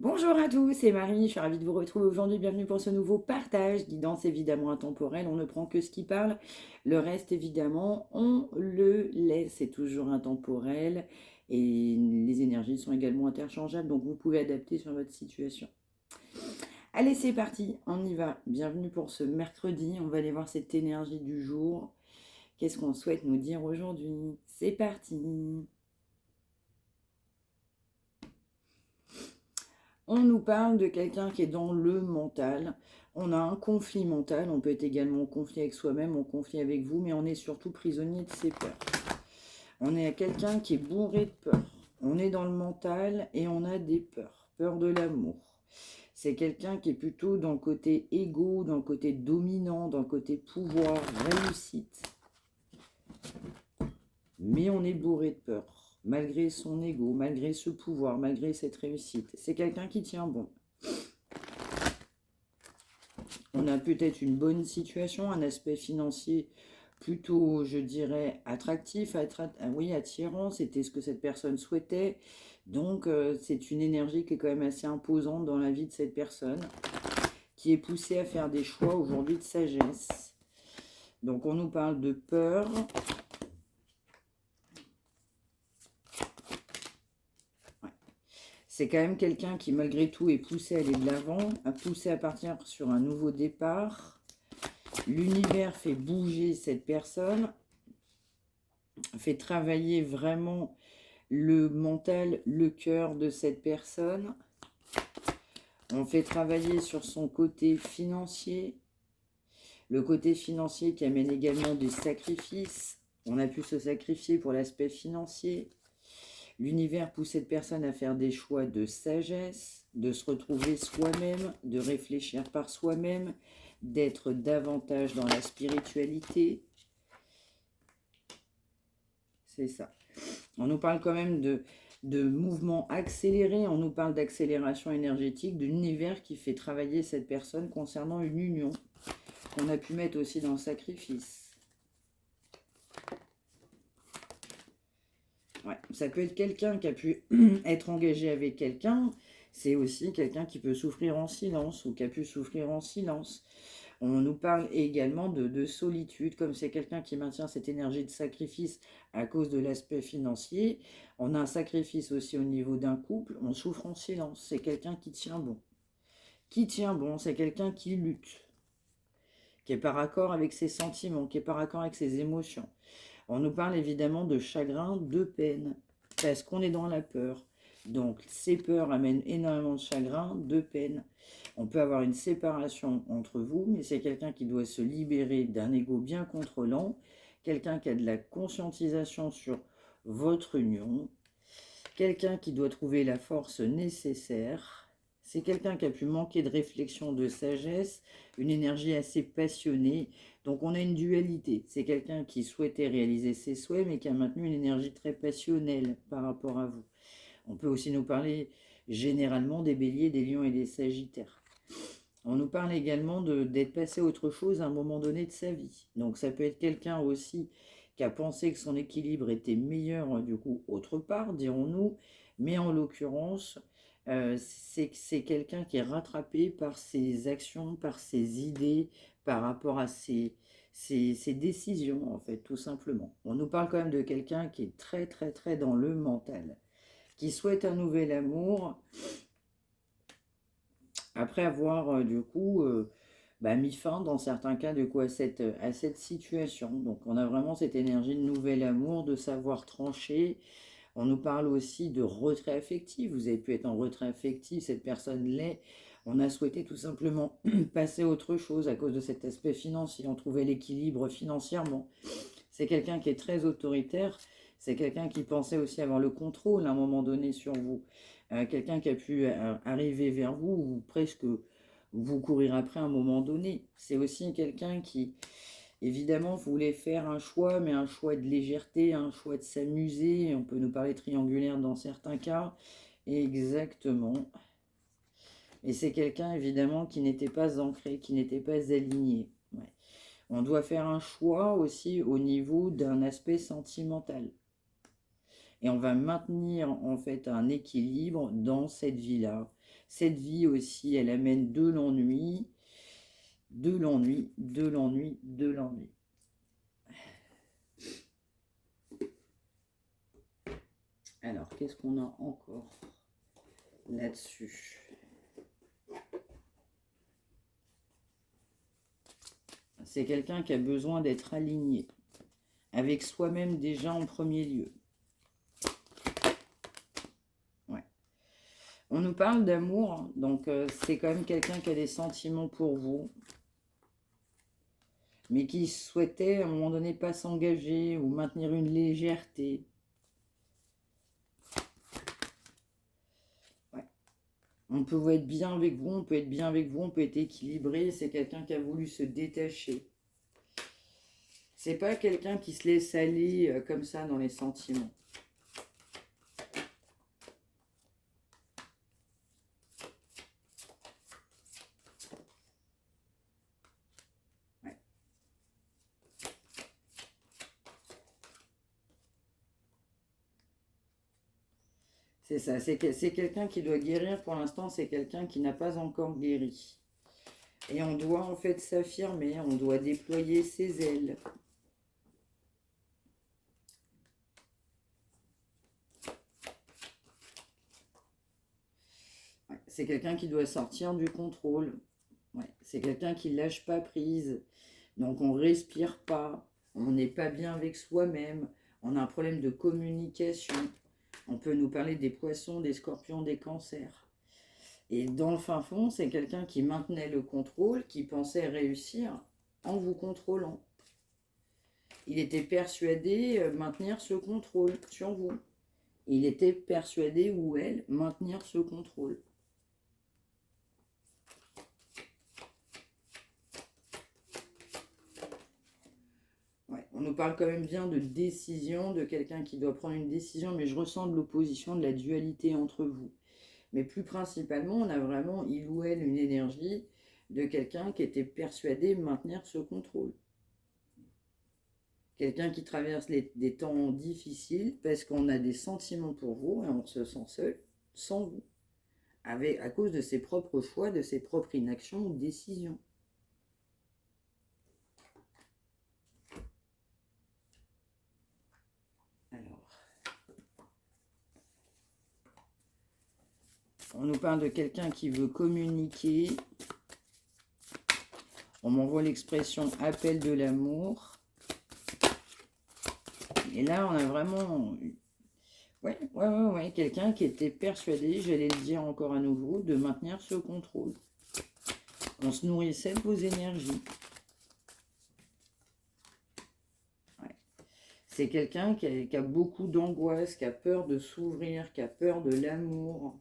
Bonjour à tous, c'est Marie, je suis ravie de vous retrouver aujourd'hui. Bienvenue pour ce nouveau partage. Guidance évidemment intemporelle, on ne prend que ce qui parle. Le reste évidemment, on le laisse, c'est toujours intemporel. Et les énergies sont également interchangeables, donc vous pouvez adapter sur votre situation. Allez, c'est parti, on y va. Bienvenue pour ce mercredi, on va aller voir cette énergie du jour. Qu'est-ce qu'on souhaite nous dire aujourd'hui? C'est parti. On nous parle de quelqu'un qui est dans le mental. On a un conflit mental. On peut être également en conflit avec soi-même, en conflit avec vous, mais on est surtout prisonnier de ses peurs. On est à quelqu'un qui est bourré de peur. On est dans le mental et on a des peurs. Peur de l'amour. C'est quelqu'un qui est plutôt dans le côté égo, dans le côté dominant, dans le côté pouvoir, réussite. Mais on est bourré de peur, malgré son ego, malgré ce pouvoir, malgré cette réussite. C'est quelqu'un qui tient bon. On a peut-être une bonne situation, un aspect financier plutôt, je dirais, attractif, oui, attirant, c'était ce que cette personne souhaitait. Donc, c'est une énergie qui est quand même assez imposante dans la vie de cette personne, qui est poussée à faire des choix aujourd'hui de sagesse. Donc, on nous parle de peur. Ouais. C'est quand même quelqu'un qui, malgré tout, est poussé à aller de l'avant, à pousser à partir sur un nouveau départ. L'univers fait bouger cette personne, fait travailler vraiment le mental, le cœur de cette personne. On fait travailler sur son côté financier, le côté financier qui amène également des sacrifices. On a pu se sacrifier pour l'aspect financier. L'univers pousse cette personne à faire des choix de sagesse, de se retrouver soi-même, de réfléchir par soi-même, d'être davantage dans la spiritualité. C'est ça. On nous parle quand même de mouvements accélérés, on nous parle d'accélération énergétique, de l'univers qui fait travailler cette personne concernant une union qu'on a pu mettre aussi dans le sacrifice. Ouais, ça peut être quelqu'un qui a pu être engagé avec quelqu'un, c'est aussi quelqu'un qui peut souffrir en silence ou qui a pu souffrir en silence. On nous parle également de solitude, comme c'est quelqu'un qui maintient cette énergie de sacrifice à cause de l'aspect financier. On a un sacrifice aussi au niveau d'un couple, on souffre en silence. C'est quelqu'un qui tient bon. Qui tient bon, c'est quelqu'un qui lutte, qui est par accord avec ses sentiments, qui est par accord avec ses émotions. On nous parle évidemment de chagrin, de peine, parce qu'on est dans la peur. Donc ces peurs amènent énormément de chagrin, de peine. On peut avoir une séparation entre vous, mais c'est quelqu'un qui doit se libérer d'un ego bien contrôlant, quelqu'un qui a de la conscientisation sur votre union, quelqu'un qui doit trouver la force nécessaire. C'est quelqu'un qui a pu manquer de réflexion, de sagesse, une énergie assez passionnée. Donc on a une dualité. C'est quelqu'un qui souhaitait réaliser ses souhaits, mais qui a maintenu une énergie très passionnelle par rapport à vous. On peut aussi nous parler généralement des béliers, des lions et des sagittaires. On nous parle également d'être passé à autre chose à un moment donné de sa vie. Donc ça peut être quelqu'un aussi qui a pensé que son équilibre était meilleur du coup autre part, dirons-nous, mais en l'occurrence, c'est quelqu'un qui est rattrapé par ses actions, par ses idées, par rapport à ses décisions, en fait, tout simplement. On nous parle quand même de quelqu'un qui est très, très, très dans le mental, qui souhaite un nouvel amour, après avoir du coup mis fin dans certains cas du coup à cette situation. Donc on a vraiment cette énergie de nouvel amour, de savoir trancher. On nous parle aussi de retrait affectif. Vous avez pu être en retrait affectif, cette personne l'est. On a souhaité tout simplement passer à autre chose à cause de cet aspect financier. On trouvait l'équilibre financièrement. C'est quelqu'un qui est très autoritaire. C'est quelqu'un qui pensait aussi avoir le contrôle à un moment donné sur vous. Quelqu'un qui a pu arriver vers vous ou presque vous courir après à un moment donné. C'est aussi quelqu'un qui, évidemment, voulait faire un choix, mais un choix de légèreté, un choix de s'amuser. On peut nous parler triangulaire dans certains cas. Exactement. Et c'est quelqu'un, évidemment, qui n'était pas ancré, qui n'était pas aligné. Ouais. On doit faire un choix aussi au niveau d'un aspect sentimental. Et on va maintenir en fait un équilibre dans cette vie-là. Cette vie aussi, elle amène de l'ennui, de l'ennui, de l'ennui, de l'ennui. Alors, qu'est-ce qu'on a encore là-dessus? C'est quelqu'un qui a besoin d'être aligné avec soi-même déjà en premier lieu. Ouais. On nous parle d'amour, donc c'est quand même quelqu'un qui a des sentiments pour vous, mais qui souhaitait à un moment donné pas s'engager ou maintenir une légèreté. Ouais. On peut être bien avec vous, on peut être bien avec vous, on peut être équilibré. C'est quelqu'un qui a voulu se détacher. C'est pas quelqu'un qui se laisse aller comme ça dans les sentiments. Ouais. C'est ça, c'est quelqu'un qui doit guérir. Pour l'instant, c'est quelqu'un qui n'a pas encore guéri. Et on doit en fait s'affirmer, on doit déployer ses ailes. Ouais, c'est quelqu'un qui doit sortir du contrôle. Ouais, c'est quelqu'un qui ne lâche pas prise. Donc on ne respire pas, on n'est pas bien avec soi-même, on a un problème de communication. On peut nous parler des poissons, des scorpions, des cancers. Et dans le fin fond, c'est quelqu'un qui maintenait le contrôle, qui pensait réussir en vous contrôlant. Il était persuadé maintenir ce contrôle sur vous. Il était persuadé, ou elle, maintenir ce contrôle. Ouais, on nous parle quand même bien de décision, de quelqu'un qui doit prendre une décision, mais je ressens de l'opposition, de la dualité entre vous. Mais plus principalement, on a vraiment, il ou elle, une énergie de quelqu'un qui était persuadé maintenir ce contrôle. Quelqu'un qui traverse des temps difficiles parce qu'on a des sentiments pour vous et on se sent seul sans vous, à cause de ses propres choix, de ses propres inactions ou décisions. Alors, on nous parle de quelqu'un qui veut communiquer. On m'envoie l'expression appel de l'amour. Et là, on a vraiment... Ouais, quelqu'un qui était persuadé, j'allais le dire encore à nouveau, de maintenir ce contrôle. On se nourrissait de vos énergies. Ouais. C'est quelqu'un qui a beaucoup d'angoisse, qui a peur de s'ouvrir, qui a peur de l'amour.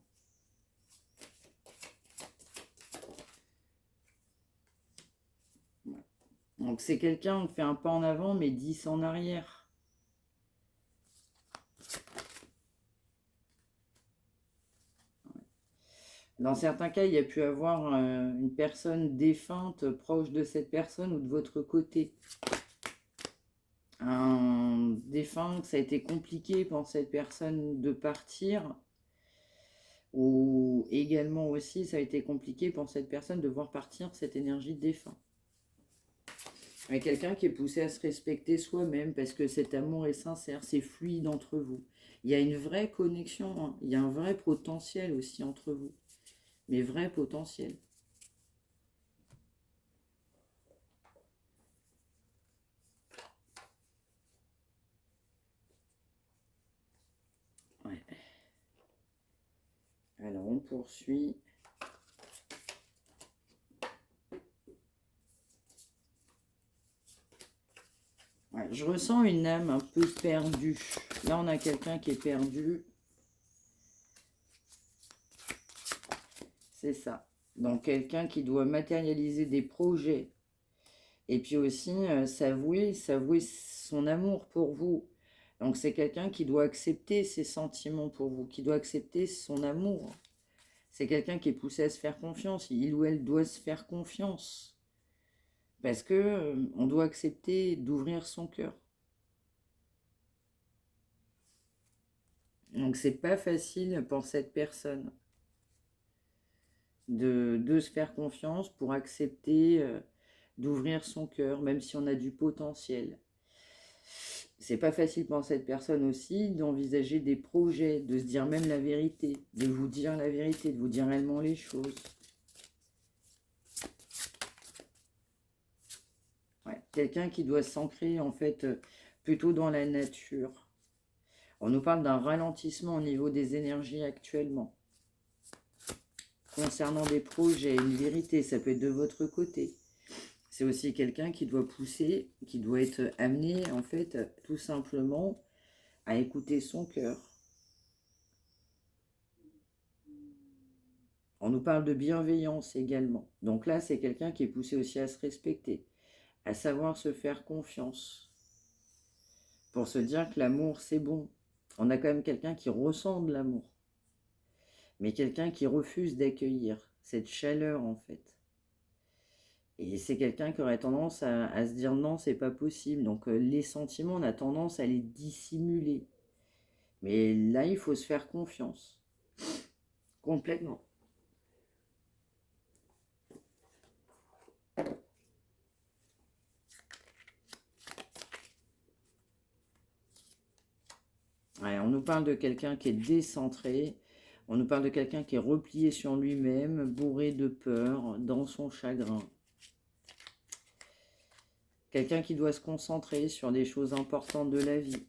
Ouais. Donc c'est quelqu'un qui fait un pas en avant, mais 10 en arrière. Dans certains cas, il y a pu avoir une personne défunte proche de cette personne ou de votre côté. Un défunt, ça a été compliqué pour cette personne de partir. Ou également aussi, ça a été compliqué pour cette personne de voir partir cette énergie de défunt. Avec quelqu'un qui est poussé à se respecter soi-même parce que cet amour est sincère, c'est fluide entre vous. Il y a une vraie connexion, hein. Il y a un vrai potentiel aussi entre vous. Mais vrai potentiel. Ouais. Alors on poursuit. Ouais, je ressens une âme un peu perdue. Là on a quelqu'un qui est perdu. C'est ça. Donc quelqu'un qui doit matérialiser des projets. Et puis aussi s'avouer son amour pour vous. Donc c'est quelqu'un qui doit accepter ses sentiments pour vous, qui doit accepter son amour. C'est quelqu'un qui est poussé à se faire confiance. Il ou elle doit se faire confiance. Parce que on doit accepter d'ouvrir son cœur. Donc c'est pas facile pour cette personne. de se faire confiance pour accepter d'ouvrir son cœur, même si on a du potentiel. C'est pas facile pour cette personne aussi d'envisager des projets, de se dire même la vérité, de vous dire la vérité, de vous dire réellement les choses. Ouais. Quelqu'un qui doit s'ancrer en fait plutôt dans la nature. On nous parle d'un ralentissement au niveau des énergies actuellement. Concernant des projets, une vérité, ça peut être de votre côté. C'est aussi quelqu'un qui doit pousser, qui doit être amené en fait tout simplement à écouter son cœur. On nous parle de bienveillance également. Donc là, c'est quelqu'un qui est poussé aussi à se respecter, à savoir se faire confiance, pour se dire que l'amour, c'est bon. On a quand même quelqu'un qui ressent de l'amour, mais quelqu'un qui refuse d'accueillir cette chaleur en fait. Et c'est quelqu'un qui aurait tendance à se dire non, c'est pas possible. Donc les sentiments, on a tendance à les dissimuler. Mais là, il faut se faire confiance. Complètement. Ouais, on nous parle de quelqu'un qui est décentré. On nous parle de quelqu'un qui est replié sur lui-même, bourré de peur, dans son chagrin. Quelqu'un qui doit se concentrer sur des choses importantes de la vie.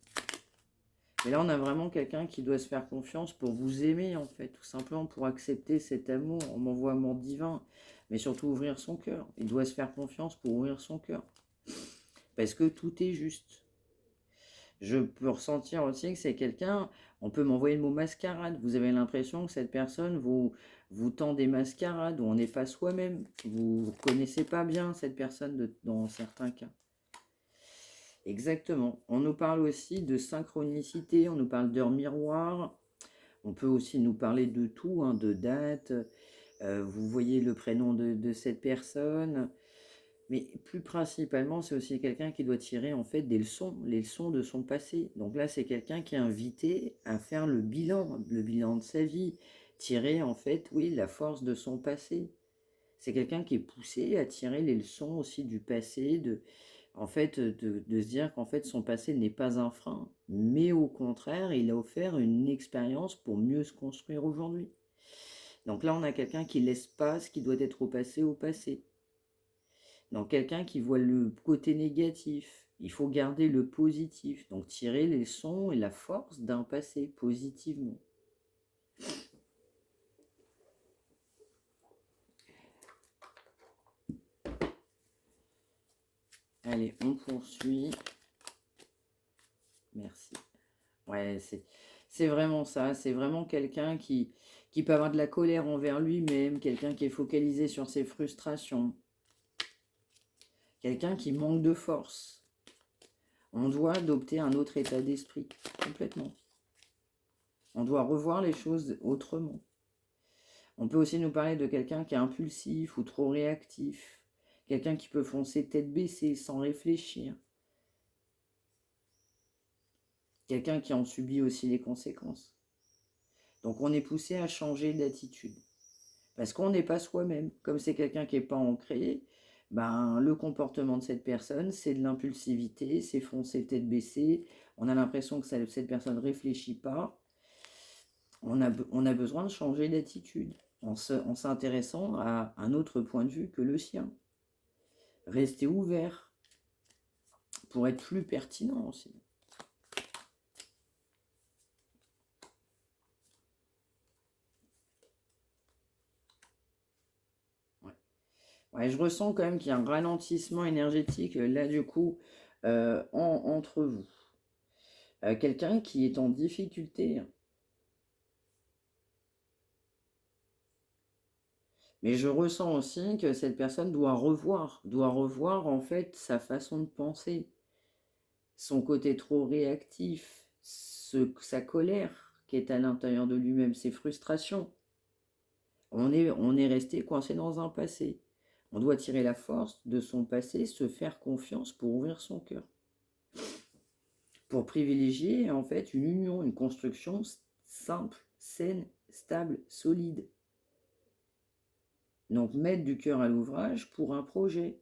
Et là, on a vraiment quelqu'un qui doit se faire confiance pour vous aimer, en fait, tout simplement pour accepter cet amour, m'envoiement divin, mais surtout ouvrir son cœur. Il doit se faire confiance pour ouvrir son cœur. Parce que tout est juste. Je peux ressentir aussi que c'est quelqu'un, on peut m'envoyer le mot mascarade. Vous avez l'impression que cette personne vous tend des mascarades, où on n'est pas soi-même. Vous ne connaissez pas bien cette personne dans certains cas. Exactement. On nous parle aussi de synchronicité, on nous parle d'heures miroirs. On peut aussi nous parler de tout, hein, de date. Vous voyez le prénom de cette personne. Mais plus principalement, c'est aussi quelqu'un qui doit tirer en fait des leçons, les leçons de son passé. Donc là, c'est quelqu'un qui est invité à faire le bilan de sa vie, tirer en fait, oui, la force de son passé. C'est quelqu'un qui est poussé à tirer les leçons aussi du passé, en fait, de se dire qu'en fait son passé n'est pas un frein, mais au contraire, il a offert une expérience pour mieux se construire aujourd'hui. Donc là, on a quelqu'un qui laisse pas ce qui doit être au passé au passé. Donc quelqu'un qui voit le côté négatif, il faut garder le positif, donc tirer les leçons et la force d'un passé positivement. Allez, on poursuit. Merci. Ouais, c'est vraiment ça, c'est vraiment quelqu'un qui peut avoir de la colère envers lui-même, quelqu'un qui est focalisé sur ses frustrations, quelqu'un qui manque de force. On doit adopter un autre état d'esprit, complètement. On doit revoir les choses autrement. On peut aussi nous parler de quelqu'un qui est impulsif ou trop réactif, quelqu'un qui peut foncer tête baissée sans réfléchir, quelqu'un qui en subit aussi les conséquences. Donc on est poussé à changer d'attitude, parce qu'on n'est pas soi-même. Comme c'est quelqu'un qui n'est pas ancré, ben, le comportement de cette personne, c'est de l'impulsivité, c'est foncer tête baissée, on a l'impression que cette personne ne réfléchit pas. On a besoin de changer d'attitude en s'intéressant à un autre point de vue que le sien. Rester ouvert pour être plus pertinent aussi. Ouais. Ouais, je ressens quand même qu'il y a un ralentissement énergétique là du coup entre vous. Quelqu'un qui est en difficulté. Mais je ressens aussi que cette personne doit revoir en fait sa façon de penser, son côté trop réactif, sa colère qui est à l'intérieur de lui-même, ses frustrations. On est resté coincé dans un passé. On doit tirer la force de son passé, se faire confiance pour ouvrir son cœur. Pour privilégier en fait une union, une construction simple, saine, stable, solide. Donc, mettre du cœur à l'ouvrage pour un projet.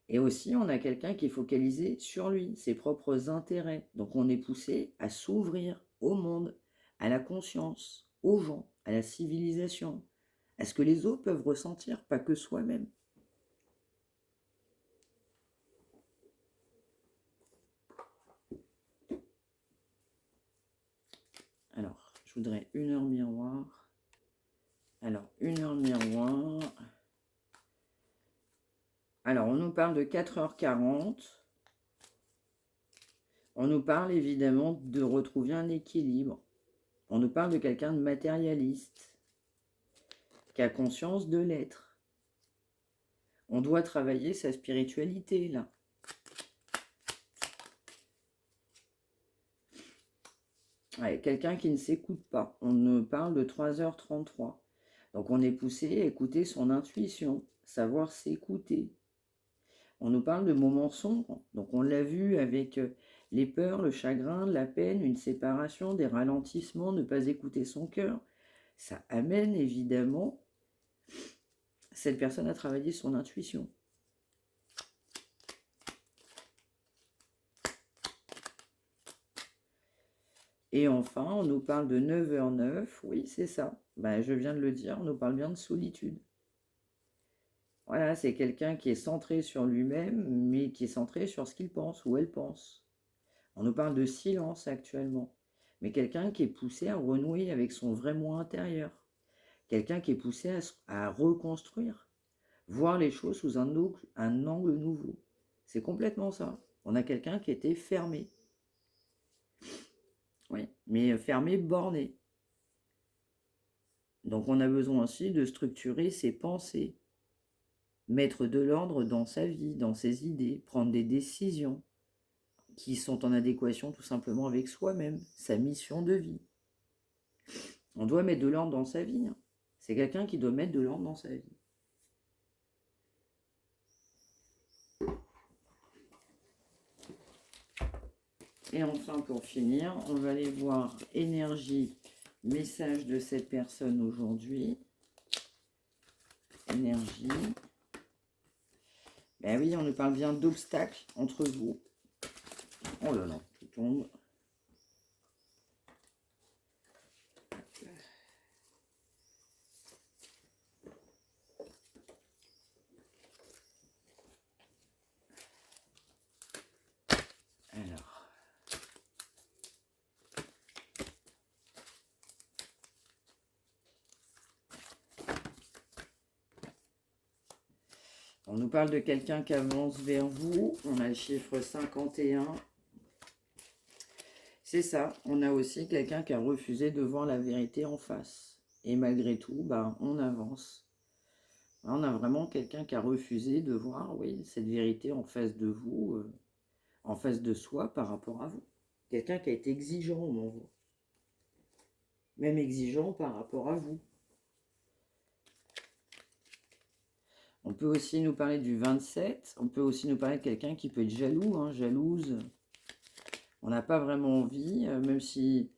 Et aussi, on a quelqu'un qui est focalisé sur lui, ses propres intérêts. Donc, on est poussé à s'ouvrir au monde, à la conscience, aux gens, à la civilisation, à ce que les autres peuvent ressentir, pas que soi-même. Alors, je voudrais une heure miroir. Alors, une heure miroir. Alors, on nous parle de 4h40. On nous parle évidemment de retrouver un équilibre. On nous parle de quelqu'un de matérialiste, qui a conscience de l'être. On doit travailler sa spiritualité, là. Ouais, quelqu'un qui ne s'écoute pas. On nous parle de 3h33. Donc, on est poussé à écouter son intuition, savoir s'écouter. On nous parle de moments sombres. Donc, on l'a vu avec les peurs, le chagrin, la peine, une séparation, des ralentissements, ne pas écouter son cœur. Ça amène évidemment cette personne à travailler son intuition. Et enfin, on nous parle de 9h09. Oui, c'est ça. Ben, je viens de le dire, on nous parle bien de solitude. Voilà, c'est quelqu'un qui est centré sur lui-même, mais qui est centré sur ce qu'il pense ou elle pense. On nous parle de silence actuellement, mais quelqu'un qui est poussé à renouer avec son vrai moi intérieur. Quelqu'un qui est poussé à reconstruire, voir les choses sous un angle nouveau. C'est complètement ça. On a quelqu'un qui était fermé. Oui, mais fermé, borné. Donc on a besoin aussi de structurer ses pensées, mettre de l'ordre dans sa vie, dans ses idées, prendre des décisions qui sont en adéquation tout simplement avec soi-même, sa mission de vie. On doit mettre de l'ordre dans sa vie. C'est quelqu'un qui doit mettre de l'ordre dans sa vie. Et enfin, pour finir, on va aller voir énergie, message de cette personne aujourd'hui. Énergie. Ben oui, on nous parle bien d'obstacles entre vous. Oh là là, tout tombe. Alors. On nous parle de quelqu'un qui avance vers vous. On a le chiffre 51. C'est ça. On a aussi quelqu'un qui a refusé de voir la vérité en face. Et malgré tout, ben, on avance. On a vraiment quelqu'un qui a refusé de voir, oui, cette vérité en face de vous, en face de soi par rapport à vous. Quelqu'un qui a été exigeant au moment. Même exigeant par rapport à vous. On peut aussi nous parler du 27. On peut aussi nous parler de quelqu'un qui peut être jaloux, jalouse. On n'a pas vraiment envie, même si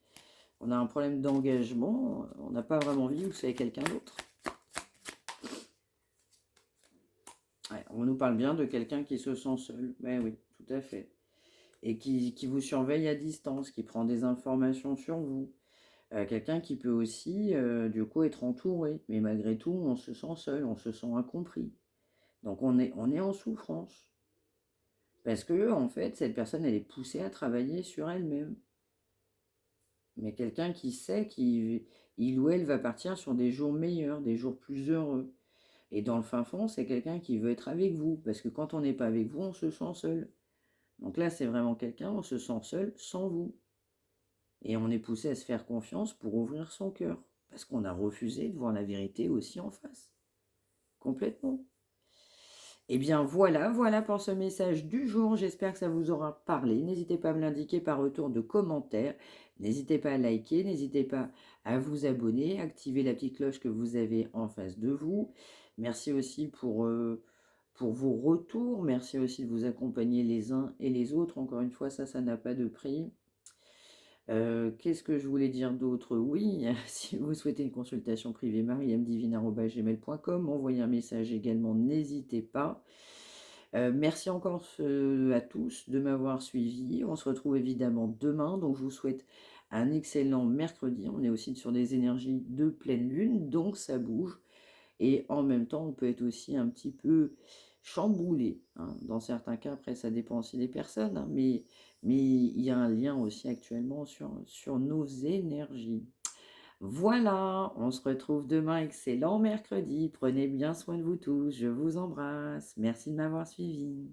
on a un problème d'engagement, on n'a pas vraiment envie que c'est quelqu'un d'autre. Ouais, on nous parle bien de quelqu'un qui se sent seul. Ben oui, tout à fait. Et qui vous surveille à distance, qui prend des informations sur vous. Quelqu'un qui peut aussi, du coup, être entouré. Mais malgré tout, on se sent seul, on se sent incompris. Donc on est en souffrance. Parce que, en fait, cette personne, elle est poussée à travailler sur elle-même. Mais quelqu'un qui sait qu'il ou elle va partir sur des jours meilleurs, des jours plus heureux. Et dans le fin fond, c'est quelqu'un qui veut être avec vous. Parce que quand on n'est pas avec vous, on se sent seul. Donc là, c'est vraiment quelqu'un, on se sent seul sans vous. Et on est poussé à se faire confiance pour ouvrir son cœur. Parce qu'on a refusé de voir la vérité aussi en face. Complètement. Eh bien voilà pour ce message du jour. J'espère que ça vous aura parlé. N'hésitez pas à me l'indiquer par retour de commentaires. N'hésitez pas à liker, n'hésitez pas à vous abonner, activer la petite cloche que vous avez en face de vous. Merci aussi pour vos retours. Merci aussi de vous accompagner les uns et les autres. Encore une fois, ça n'a pas de prix. Qu'est-ce que je voulais dire d'autre? Oui, si vous souhaitez une consultation privée, mariamdivine@gmail.com, envoyez un message également, n'hésitez pas. Merci encore à tous de m'avoir suivi. On se retrouve évidemment demain, donc je vous souhaite un excellent mercredi. On est aussi sur des énergies de pleine lune, donc ça bouge. Et en même temps, on peut être aussi un petit peu chamboulé, hein. Dans certains cas, après, ça dépend aussi des personnes, hein, mais il y a un lien aussi actuellement sur nos énergies. Voilà, on se retrouve demain. Excellent mercredi. Prenez bien soin de vous tous. Je vous embrasse. Merci de m'avoir suivi.